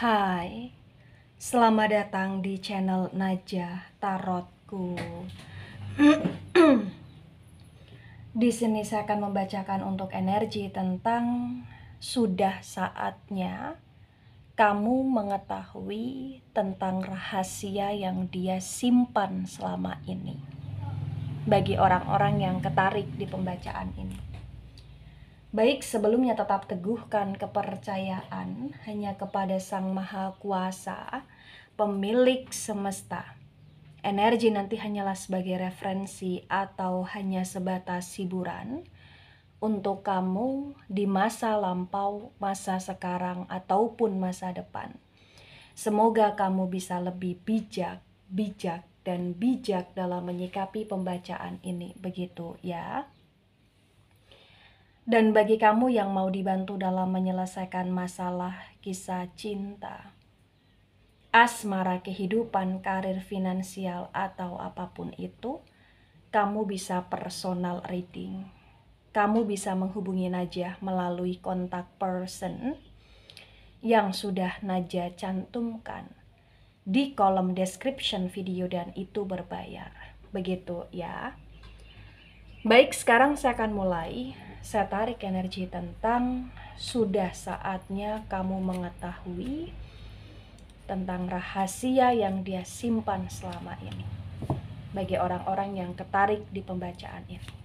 Hai, selamat datang di channel Najah Tarotku. Di sini saya akan membacakan untuk energi tentang sudah saatnya kamu mengetahui tentang rahasia yang dia simpan selama ini. Bagi orang-orang yang ketarik di pembacaan ini. Baik, sebelumnya tetap teguhkan kepercayaan hanya kepada Sang Maha Kuasa, pemilik semesta. Energi nanti hanyalah sebagai referensi atau hanya sebatas hiburan untuk kamu di masa lampau, masa sekarang, ataupun masa depan. Semoga kamu bisa lebih bijak dalam menyikapi pembacaan ini, begitu ya. Dan bagi kamu yang mau dibantu dalam menyelesaikan masalah kisah cinta, asmara, kehidupan, karir, finansial, atau apapun itu, kamu bisa personal reading. Kamu bisa menghubungi Najah melalui kontak person yang sudah Najah cantumkan di kolom description video dan itu berbayar. Begitu ya. Baik, sekarang saya akan mulai. Saya tarik energi tentang sudah saatnya kamu mengetahui tentang rahasia yang dia simpan selama ini. Bagi orang-orang yang ketarik di pembacaan ini.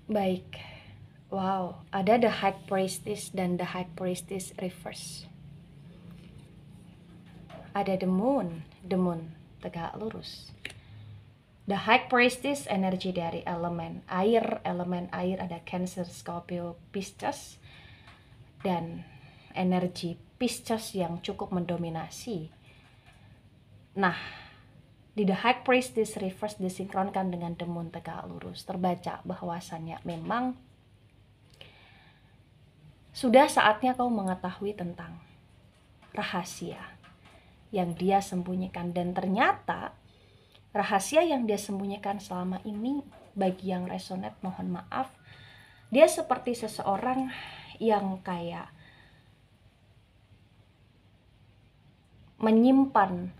Baik, wow, ada The High Priestess dan The High Priestess Reverse. Ada The Moon tegak lurus. The High Priestess energi dari elemen air ada Cancer, Scorpio, Pisces, dan energi Pisces yang cukup mendominasi. Nah, di The High Priestess Reverse disinkronkan dengan The Moon tegak lurus, terbaca bahwasannya memang sudah saatnya kau mengetahui tentang rahasia yang dia sembunyikan. Dan ternyata rahasia yang dia sembunyikan selama ini, bagi yang resonate mohon maaf, dia seperti seseorang yang kayak menyimpan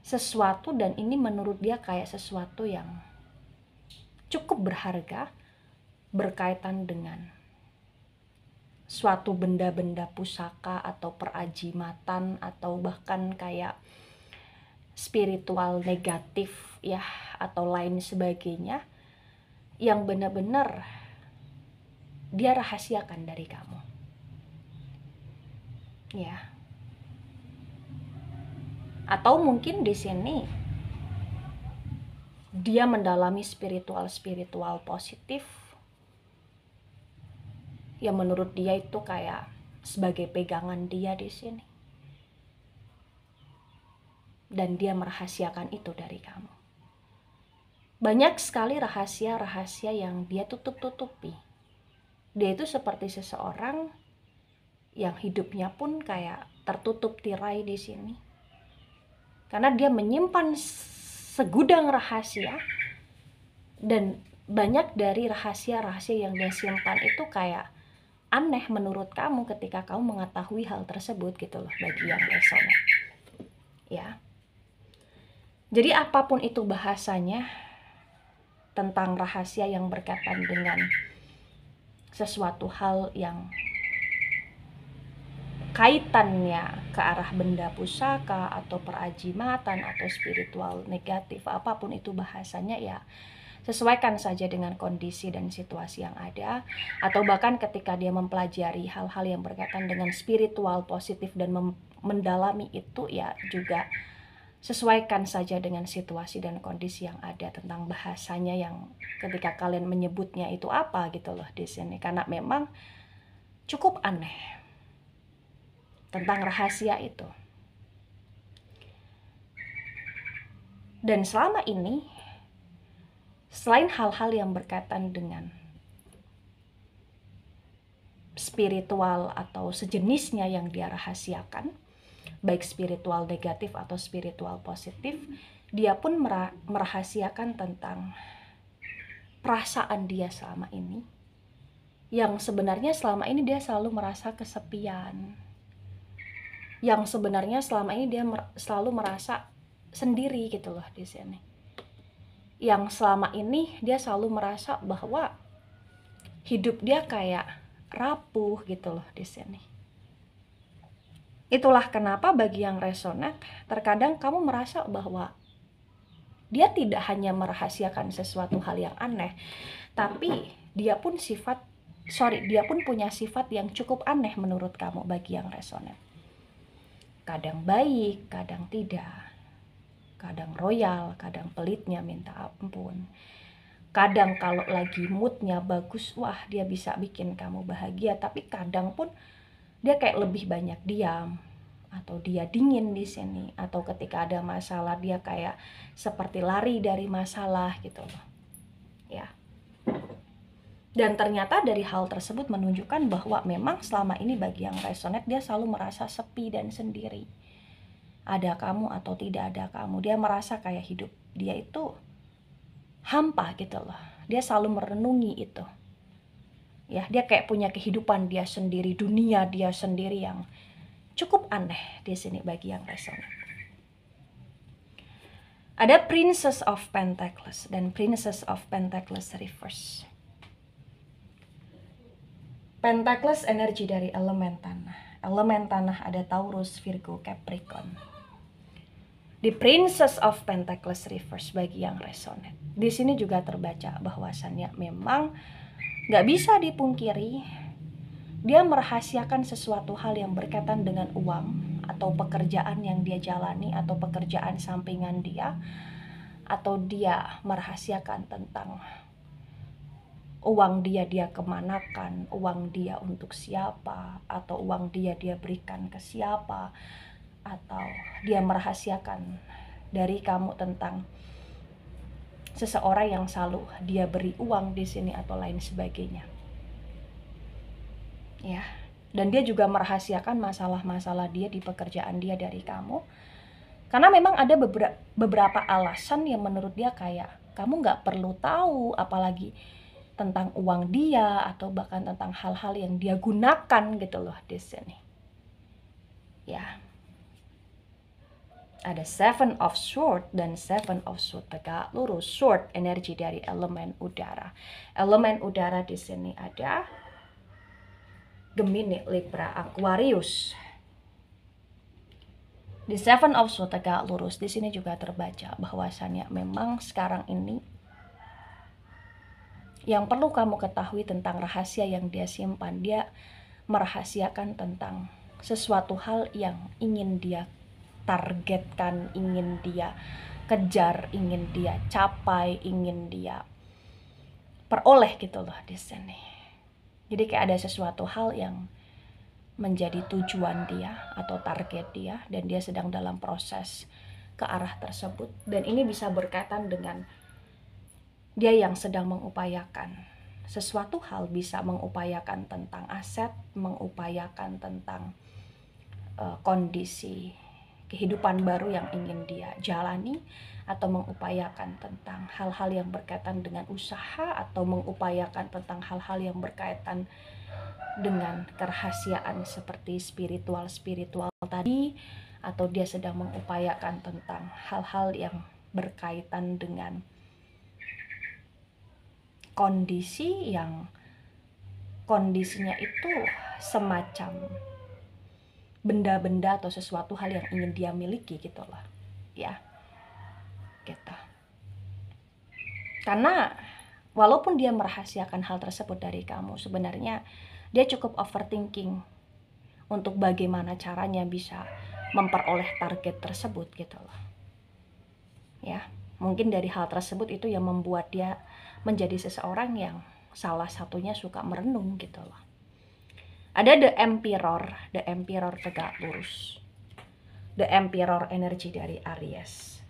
sesuatu, dan ini menurut dia kayak sesuatu yang cukup berharga berkaitan dengan suatu benda-benda pusaka atau perajimatan atau bahkan kayak spiritual negatif ya, atau lain sebagainya yang benar-benar dia rahasiakan dari kamu ya. Atau mungkin di sini dia mendalami spiritual positif yang menurut dia itu kayak sebagai pegangan dia di sini. Dan dia merahasiakan itu dari kamu. Banyak sekali rahasia-rahasia yang dia tutup-tutupi. Dia itu seperti seseorang yang hidupnya pun kayak tertutup tirai di sini. Karena dia menyimpan segudang rahasia, dan banyak dari rahasia-rahasia yang dia simpan itu kayak aneh menurut kamu ketika kamu mengetahui hal tersebut gitu loh, bagi yang resonate ya. Jadi apapun itu bahasanya tentang rahasia yang berkaitan dengan sesuatu hal yang kaitannya ke arah benda pusaka atau perajimatan atau spiritual negatif, apapun itu bahasanya ya, sesuaikan saja dengan kondisi dan situasi yang ada. Atau bahkan ketika dia mempelajari hal-hal yang berkaitan dengan spiritual positif dan mendalami itu ya, juga sesuaikan saja dengan situasi dan kondisi yang ada tentang bahasanya yang ketika kalian menyebutnya itu apa gitu loh di sini. Karena memang cukup aneh tentang rahasia itu. Dan selama ini, selain hal-hal yang berkaitan dengan spiritual atau sejenisnya yang dia rahasiakan, baik spiritual negatif atau spiritual positif, dia pun merahasiakan tentang perasaan dia selama ini, yang sebenarnya selama ini dia selalu merasa kesepian, yang sebenarnya selama ini dia selalu merasa sendiri gitu loh di sini, yang selama ini dia selalu merasa bahwa hidup dia kayak rapuh gitu loh di sini. Itulah kenapa bagi yang resonate, terkadang kamu merasa bahwa dia tidak hanya merahasiakan sesuatu hal yang aneh, tapi dia pun punya sifat yang cukup aneh menurut kamu bagi yang resonate. Kadang baik, kadang tidak. Kadang royal, kadang pelitnya minta ampun. Kadang kalau lagi moodnya bagus, wah dia bisa bikin kamu bahagia, tapi kadang pun dia kayak lebih banyak diam, atau dia dingin di sini, atau ketika ada masalah dia kayak seperti lari dari masalah gitu loh. Ya. Dan ternyata dari hal tersebut menunjukkan bahwa memang selama ini bagi yang resonate dia selalu merasa sepi dan sendiri. Ada kamu atau tidak ada kamu, dia merasa kayak hidup dia itu hampa gitu loh. Dia selalu merenungi itu. Ya, dia kayak punya kehidupan dia sendiri, dunia dia sendiri yang cukup aneh di sini bagi yang resonate. Ada Princess of Pentacles dan Princess of Pentacles reverse. Pentacles energi dari elemen tanah. Elemen tanah ada Taurus, Virgo, Capricorn. Di Princess of Pentacles reverse bagi yang resonate. Di sini juga terbaca bahwasannya memang gak bisa dipungkiri dia merahasiakan sesuatu hal yang berkaitan dengan uang atau pekerjaan yang dia jalani atau pekerjaan sampingan dia, atau dia merahasiakan tentang uang dia kemanakan, uang dia untuk siapa, atau uang dia berikan ke siapa, atau dia merahasiakan dari kamu tentang seseorang yang selalu dia beri uang di sini atau lain sebagainya. Ya, dan dia juga merahasiakan masalah-masalah dia di pekerjaan dia dari kamu. Karena memang ada beberapa alasan yang menurut dia kayak kamu nggak perlu tahu, apalagi tentang uang dia atau bahkan tentang hal-hal yang dia gunakan gitu loh di sini. Ya. Ada Seven of Swords dan Seven of Swords tegak lurus. Sword energi dari elemen udara. Elemen udara di sini ada Gemini, Libra, Aquarius. Di Seven of Swords tegak lurus di sini juga terbaca bahwasannya memang sekarang ini yang perlu kamu ketahui tentang rahasia yang dia simpan, dia merahasiakan tentang sesuatu hal yang ingin dia targetkan, ingin dia kejar, ingin dia capai, ingin dia peroleh gitu loh di sini. Jadi kayak ada sesuatu hal yang menjadi tujuan dia atau target dia, dan dia sedang dalam proses ke arah tersebut. Dan ini bisa berkaitan dengan dia yang sedang mengupayakan sesuatu hal, bisa mengupayakan tentang aset, mengupayakan tentang kondisi kehidupan baru yang ingin dia jalani, atau mengupayakan tentang hal-hal yang berkaitan dengan usaha, atau mengupayakan tentang hal-hal yang berkaitan dengan kerahasiaan seperti spiritual tadi, atau dia sedang mengupayakan tentang hal-hal yang berkaitan dengan kondisi yang kondisinya itu semacam benda-benda atau sesuatu hal yang ingin dia miliki gitu loh ya, gitu. Karena walaupun dia merahasiakan hal tersebut dari kamu, sebenarnya dia cukup overthinking untuk bagaimana caranya bisa memperoleh target tersebut gitu loh ya. Mungkin dari hal tersebut itu yang membuat dia menjadi seseorang yang salah satunya suka merenung gitu loh. Ada The Emperor tegak lurus. The Emperor energi dari Aries.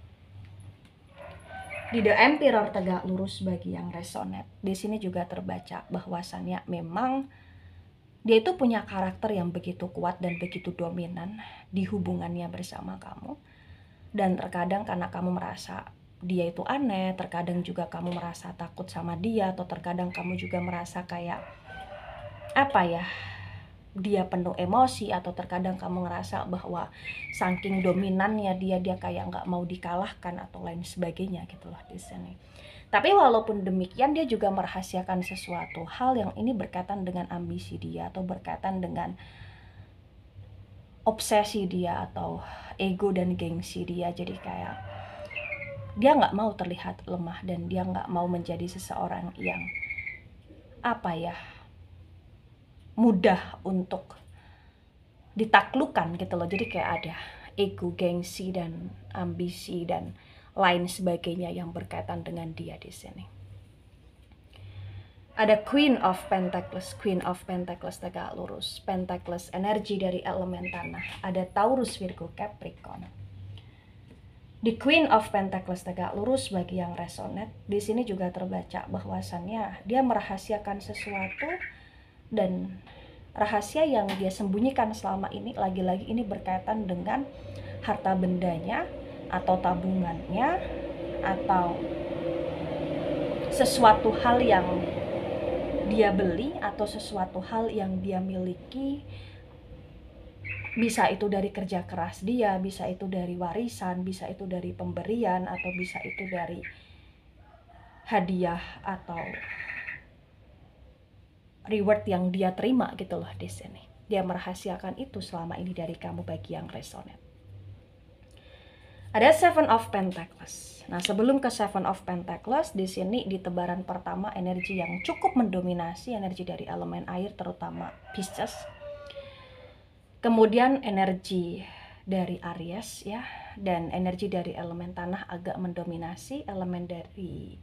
Di The Emperor tegak lurus bagi yang resonate, di sini juga terbaca bahwasannya memang Dia itu punya karakter yang begitu kuat dan begitu dominan di hubungannya bersama kamu. Dan terkadang karena kamu merasa dia itu aneh, terkadang juga kamu merasa takut sama dia, atau terkadang kamu juga merasa kayak apa ya, dia penuh emosi, atau terkadang kamu ngerasa bahwa saking dominannya dia kayak nggak mau dikalahkan atau lain sebagainya gitu loh di sini. Tapi walaupun demikian, dia juga merahasiakan sesuatu hal yang ini berkaitan dengan ambisi dia, atau berkaitan dengan obsesi dia, atau ego dan gengsi dia. Jadi kayak dia nggak mau terlihat lemah, dan dia nggak mau menjadi seseorang yang apa ya, mudah untuk ditaklukkan gitu loh. Jadi kayak ada ego, gengsi, dan ambisi dan lain sebagainya yang berkaitan dengan dia di sini. Ada Queen of Pentacles. Queen of Pentacles tegak lurus. Pentacles energi dari elemen tanah. Ada Taurus, Virgo, Capricorn. Di Queen of Pentacles tegak lurus, bagi yang resonate, di sini juga terbaca bahwasannya dia merahasiakan sesuatu, dan rahasia yang dia sembunyikan selama ini lagi-lagi ini berkaitan dengan harta bendanya, atau tabungannya, atau sesuatu hal yang dia beli, atau sesuatu hal yang dia miliki. Bisa itu dari kerja keras dia, bisa itu dari warisan, bisa itu dari pemberian, atau bisa itu dari hadiah atau reward yang dia terima gitu loh di sini. Dia merahasiakan itu selama ini dari kamu, bagi yang resonate. Ada Seven of Pentacles. Nah, sebelum ke Seven of Pentacles, di sini di tebaran pertama energi yang cukup mendominasi, energi dari elemen air terutama Pisces. Kemudian energi dari Aries ya, dan energi dari elemen tanah agak mendominasi, elemen dari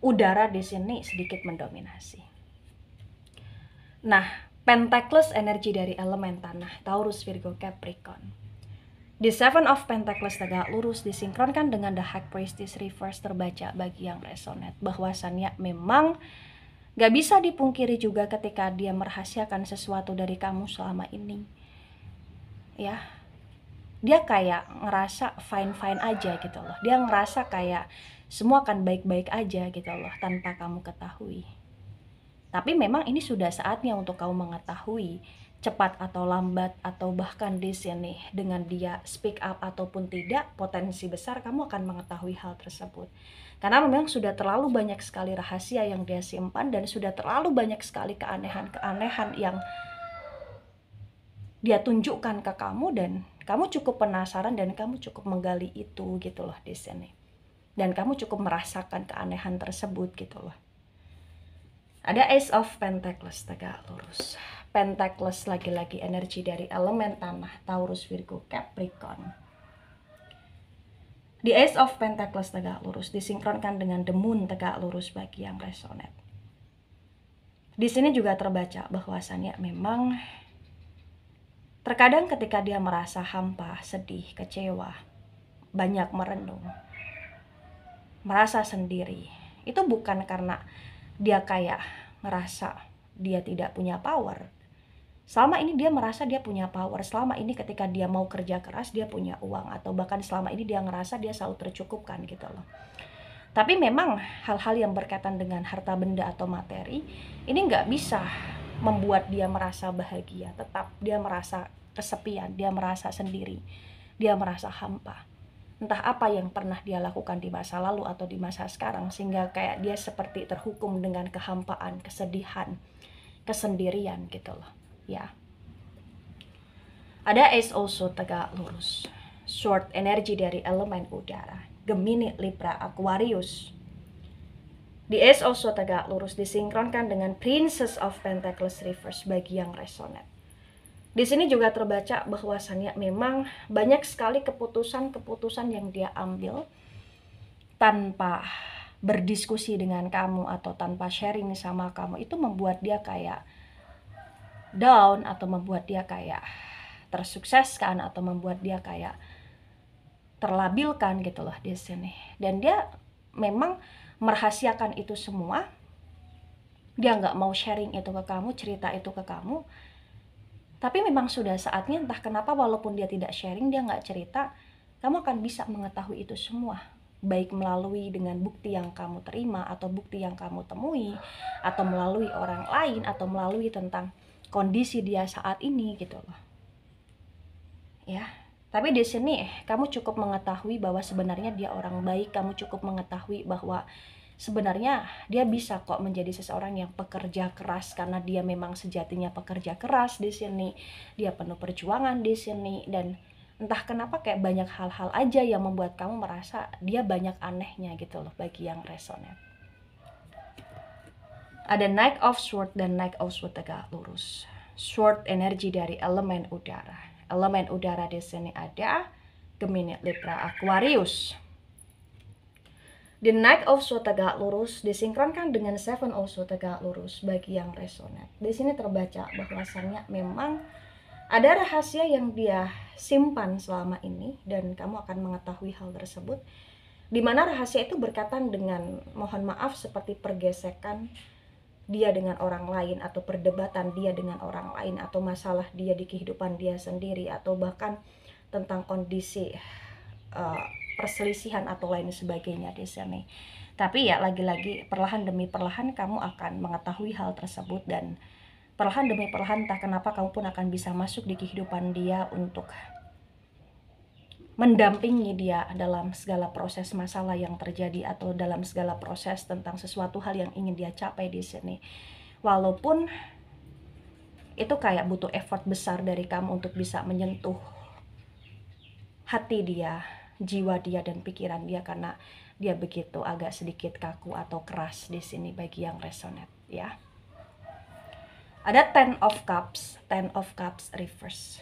udara di sini sedikit mendominasi. Nah, Pentacles energi dari elemen tanah, Taurus, Virgo, Capricorn. Di Seven of Pentacles tegak lurus disinkronkan dengan The High Priestess reverse terbaca, bagi yang resonate bahwasannya memang gak bisa dipungkiri juga ketika dia merahasiakan sesuatu dari kamu selama ini ya, dia kayak ngerasa fine-fine aja gitu loh. Dia ngerasa kayak semua akan baik-baik aja gitu loh tanpa kamu ketahui. Tapi memang ini sudah saatnya untuk kamu mengetahui, cepat atau lambat, atau bahkan di sini dengan dia speak up ataupun tidak, potensi besar kamu akan mengetahui hal tersebut. Karena memang sudah terlalu banyak sekali rahasia yang dia simpan, dan sudah terlalu banyak sekali keanehan-keanehan yang dia tunjukkan ke kamu, dan kamu cukup penasaran dan kamu cukup menggali itu gitu loh di sini. Dan kamu cukup merasakan keanehan tersebut gitu loh. Ada Ace of Pentacles tegak lurus. Pentacles lagi-lagi energi dari elemen tanah, Taurus, Virgo, Capricorn. Di Ace of Pentacles tegak lurus disinkronkan dengan The Moon tegak lurus, bagi yang resonate. Di sini juga terbaca bahwasannya memang terkadang ketika dia merasa hampa, sedih, kecewa, banyak merenung, merasa sendiri, itu bukan karena dia kayak ngerasa dia tidak punya power. Selama ini dia merasa dia punya power. Selama ini ketika dia mau kerja keras, dia punya uang. Atau bahkan selama ini dia ngerasa dia selalu tercukupkan gitu loh. Tapi memang hal-hal yang berkaitan dengan harta benda atau materi, ini nggak bisa membuat dia merasa bahagia. Tetap dia merasa kesepian, dia merasa sendiri, dia merasa hampa. Entah apa yang pernah dia lakukan di masa lalu atau di masa sekarang, sehingga kayak dia seperti terhukum dengan kehampaan, kesedihan, kesendirian gitu loh ya. Ada Ace also tegak lurus, Sword energi dari elemen udara, Gemini, Libra, Aquarius. Di Ace also tegak lurus disinkronkan dengan Princess of Pentacles reverse, bagi yang resonate. Di sini juga terbaca bahwasannya memang banyak sekali keputusan-keputusan yang dia ambil tanpa berdiskusi dengan kamu atau tanpa sharing sama kamu, itu membuat dia kayak down, atau membuat dia kayak tersukseskan, atau membuat dia kayak terlabilkan gitu loh di sini. Dan dia memang merahasiakan itu semua dia nggak mau sharing itu ke kamu, cerita itu ke kamu. Tapi memang sudah saatnya, entah kenapa walaupun dia tidak sharing, dia nggak cerita, kamu akan bisa mengetahui itu semua. Baik melalui dengan bukti yang kamu terima, atau bukti yang kamu temui, atau melalui orang lain, atau melalui tentang kondisi dia saat ini gitu loh. Ya, tapi di sini kamu cukup mengetahui bahwa sebenarnya dia orang baik, kamu cukup mengetahui bahwa sebenarnya dia bisa kok menjadi seseorang yang pekerja keras, karena dia memang sejatinya pekerja keras di sini. Dia penuh perjuangan di sini, dan entah kenapa kayak banyak hal-hal aja yang membuat kamu merasa dia banyak anehnya gitu loh bagi yang resonate. Ada Knight of Sword dan Knight of Sword tegak lurus. Sword energi dari elemen udara. Elemen udara di sini ada Gemini, Libra, Aquarius. The Knight of Sword tegak lurus disinkronkan dengan Seven of Sword tegak lurus bagi yang resonate. Di sini terbaca bahwasannya memang ada rahasia yang dia simpan selama ini dan kamu akan mengetahui hal tersebut. Di mana rahasia itu berkaitan dengan, mohon maaf, seperti pergesekan dia dengan orang lain, atau perdebatan dia dengan orang lain, atau masalah dia di kehidupan dia sendiri, atau bahkan tentang kondisi perselisihan atau lain sebagainya di sini. Tapi ya lagi-lagi perlahan demi perlahan kamu akan mengetahui hal tersebut, dan perlahan demi perlahan entah kenapa kamu pun akan bisa masuk di kehidupan dia untuk mendampingi dia dalam segala proses masalah yang terjadi, atau dalam segala proses tentang sesuatu hal yang ingin dia capai di sini. Walaupun itu kayak butuh effort besar dari kamu untuk bisa menyentuh hati dia, jiwa dia, dan pikiran dia, karena dia begitu agak sedikit kaku atau keras di sini bagi yang resonate ya. Ada Ten of Cups, Ten of Cups reverse.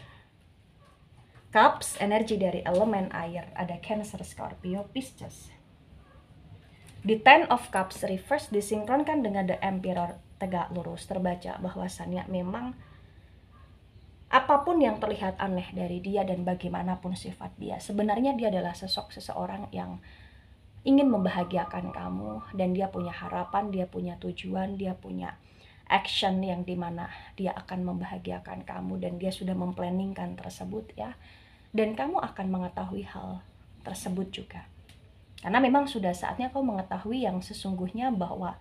Cups energi dari elemen air, ada Cancer, Scorpio, Pisces. Di Ten of Cups reverse disinkronkan dengan The Emperor tegak lurus, terbaca bahwasannya memang apapun yang terlihat aneh dari dia dan bagaimanapun sifat dia, sebenarnya dia adalah seseorang yang ingin membahagiakan kamu, dan dia punya harapan, dia punya tujuan, dia punya action yang dimana dia akan membahagiakan kamu, dan dia sudah memplanningkan tersebut ya. Dan kamu akan mengetahui hal tersebut juga, karena memang sudah saatnya kau mengetahui yang sesungguhnya, bahwa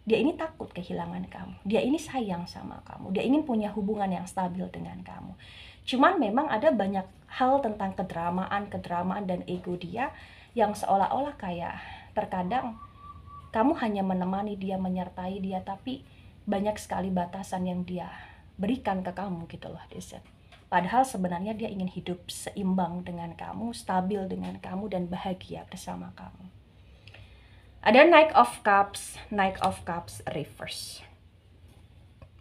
dia ini takut kehilangan kamu, dia ini sayang sama kamu, dia ingin punya hubungan yang stabil dengan kamu. Cuman memang ada banyak hal tentang kedramaan dan ego dia, yang seolah-olah kayak terkadang kamu hanya menemani dia, menyertai dia, tapi banyak sekali batasan yang dia berikan ke kamu gitu loh, Deset. Padahal sebenarnya dia ingin hidup seimbang dengan kamu, stabil dengan kamu, dan bahagia bersama kamu. Ada Knight of Cups, Knight of Cups reverse.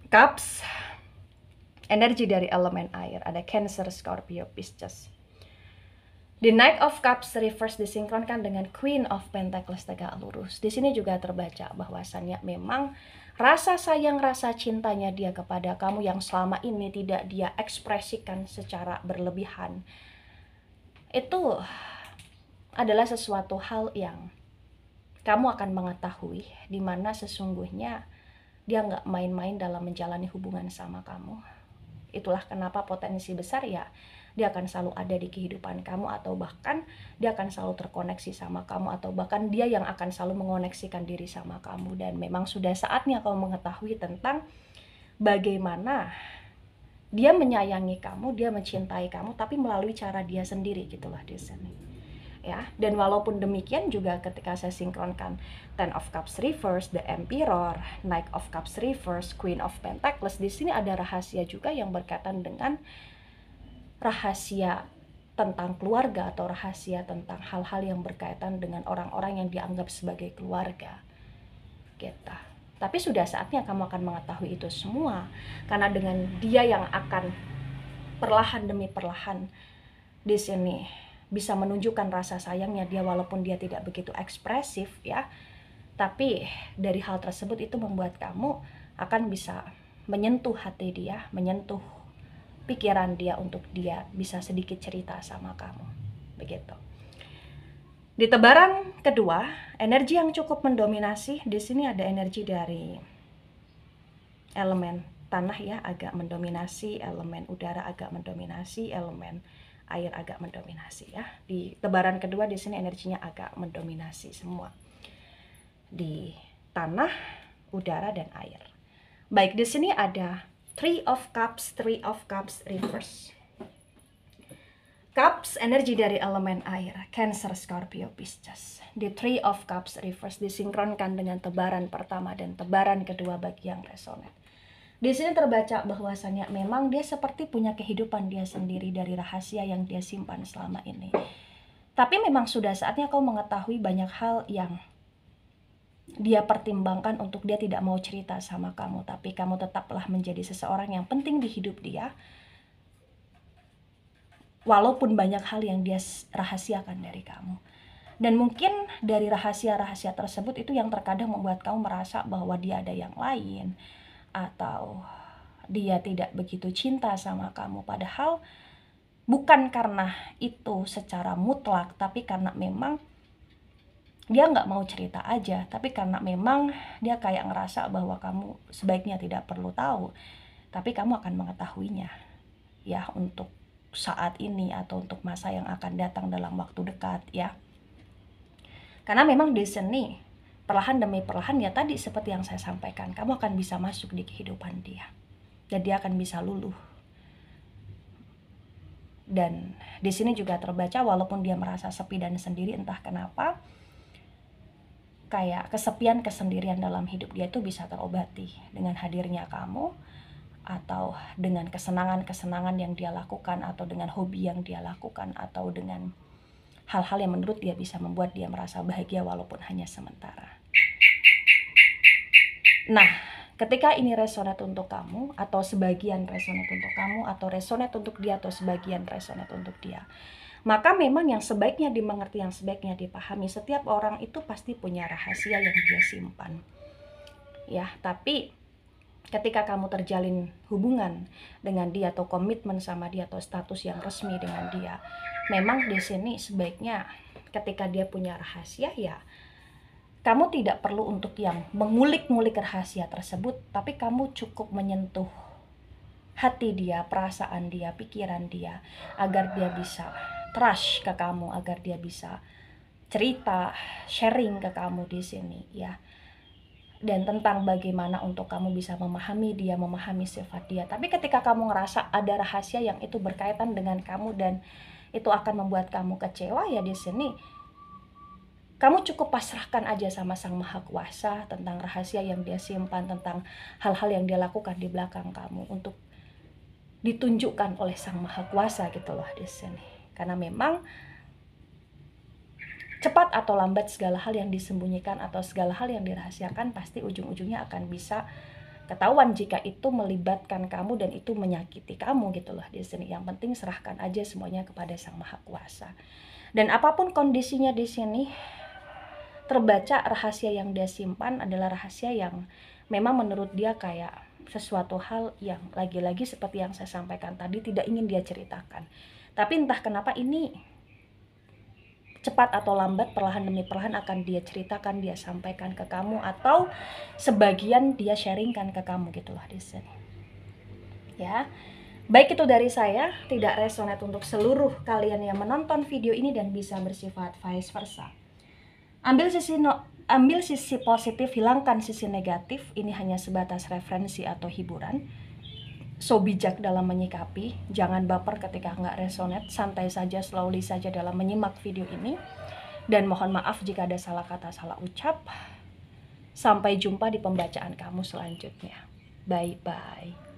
Cups, energi dari elemen air, ada Cancer, Scorpio, Pisces. The Knight of Cups reverse disinkronkan dengan Queen of Pentacles tegak lurus. Di sini juga terbaca bahwasannya memang rasa sayang, rasa cintanya dia kepada kamu yang selama ini tidak dia ekspresikan secara berlebihan, itu adalah sesuatu hal yang kamu akan mengetahui, dimana sesungguhnya dia nggak main-main dalam menjalani hubungan sama kamu. Itulah kenapa potensi besar ya dia akan selalu ada di kehidupan kamu, atau bahkan dia akan selalu terkoneksi sama kamu, atau bahkan dia yang akan selalu mengoneksikan diri sama kamu. Dan memang sudah saatnya kamu mengetahui tentang bagaimana dia menyayangi kamu, dia mencintai kamu, tapi melalui cara dia sendiri gitulah di sini ya. Dan walaupun demikian juga ketika saya sinkronkan Ten of Cups reverse, The Emperor, Knight of Cups reverse, Queen of Pentacles, di sini ada rahasia juga yang berkaitan dengan rahasia tentang keluarga, atau rahasia tentang hal-hal yang berkaitan dengan orang-orang yang dianggap sebagai keluarga gitu. Tapi sudah saatnya kamu akan mengetahui itu semua, karena dengan dia yang akan perlahan demi perlahan di sini bisa menunjukkan rasa sayangnya dia, walaupun dia tidak begitu ekspresif ya. Tapi dari hal tersebut itu membuat kamu akan bisa menyentuh hati dia, menyentuh pikiran dia, untuk dia bisa sedikit cerita sama kamu begitu. Di tebaran kedua, energi yang cukup mendominasi di sini ada energi dari elemen tanah ya agak mendominasi, elemen udara agak mendominasi, elemen air agak mendominasi ya. Di tebaran kedua di sini energinya agak mendominasi semua. Di tanah, udara dan air. Baik, di sini ada Three of Cups reverse. Cups, energi dari elemen air, Cancer, Scorpio, Pisces. Di Three of Cups reverse disinkronkan dengan tebaran pertama dan tebaran kedua bagi yang resonate. Di sini terbaca bahwasanya memang dia seperti punya kehidupan dia sendiri dari rahasia yang dia simpan selama ini. Tapi memang sudah saatnya kau mengetahui banyak hal yang dia pertimbangkan untuk dia tidak mau cerita sama kamu. Tapi kamu tetaplah menjadi seseorang yang penting di hidup dia. Walaupun banyak hal yang dia rahasiakan dari kamu. Dan mungkin dari rahasia-rahasia tersebut itu yang terkadang membuat kamu merasa bahwa dia ada yang lain. Atau dia tidak begitu cinta sama kamu. Padahal bukan karena itu secara mutlak. Tapi karena memang dia nggak mau cerita aja. Tapi karena memang dia kayak ngerasa bahwa kamu sebaiknya tidak perlu tahu. Tapi kamu akan mengetahuinya. Ya, untuk saat ini atau untuk masa yang akan datang dalam waktu dekat ya. Karena memang di sini perlahan demi perlahan ya tadi seperti yang saya sampaikan, kamu akan bisa masuk di kehidupan dia. Dan dia akan bisa luluh. Dan di sini juga terbaca walaupun dia merasa sepi dan sendiri entah kenapa, kayak kesepian kesendirian dalam hidup dia itu bisa terobati dengan hadirnya kamu, atau dengan kesenangan-kesenangan yang dia lakukan, atau dengan hobi yang dia lakukan, atau dengan hal-hal yang menurut dia bisa membuat dia merasa bahagia walaupun hanya sementara. Nah, ketika ini resonate untuk kamu, atau sebagian resonate untuk kamu, atau resonate untuk dia, atau sebagian resonate untuk dia, maka memang yang sebaiknya dimengerti, yang sebaiknya dipahami, setiap orang itu pasti punya rahasia yang dia simpan. Ya, tapi ketika kamu terjalin hubungan dengan dia atau komitmen sama dia atau status yang resmi dengan dia, memang di sini sebaiknya ketika dia punya rahasia ya kamu tidak perlu untuk yang mengulik-ngulik rahasia tersebut, tapi kamu cukup menyentuh hati dia, perasaan dia, pikiran dia, agar dia bisa trust ke kamu, agar dia bisa cerita, sharing ke kamu di sini ya. Dan tentang bagaimana untuk kamu bisa memahami dia, memahami sifat dia. Tapi ketika kamu ngerasa ada rahasia yang itu berkaitan dengan kamu dan itu akan membuat kamu kecewa, ya di sini kamu cukup pasrahkan aja sama Sang Maha Kuasa tentang rahasia yang dia simpan, tentang hal-hal yang dia lakukan di belakang kamu untuk ditunjukkan oleh Sang Maha Kuasa gitu loh di sini. Karena memang cepat atau lambat segala hal yang disembunyikan atau segala hal yang dirahasiakan pasti ujung-ujungnya akan bisa ketahuan jika itu melibatkan kamu dan itu menyakiti kamu gitu loh di sini. Yang penting serahkan aja semuanya kepada Sang Maha Kuasa. Dan apapun kondisinya di sini, terbaca rahasia yang dia simpan adalah rahasia yang memang menurut dia kayak sesuatu hal yang lagi-lagi seperti yang saya sampaikan tadi tidak ingin dia ceritakan. Tapi entah kenapa ini cepat atau lambat, perlahan demi perlahan akan dia ceritakan, dia sampaikan ke kamu, atau sebagian dia sharingkan ke kamu gitu loh di sini. Ya, baik itu dari saya, tidak resonate untuk seluruh kalian yang menonton video ini dan bisa bersifat vice versa. Ambil sisi positif, hilangkan sisi negatif. Ini hanya sebatas referensi atau hiburan. So bijak dalam menyikapi, jangan baper ketika nggak resonate, santai saja, slowly saja dalam menyimak video ini. Dan mohon maaf jika ada salah kata, salah ucap. Sampai jumpa di pembacaan kamu selanjutnya. Bye-bye.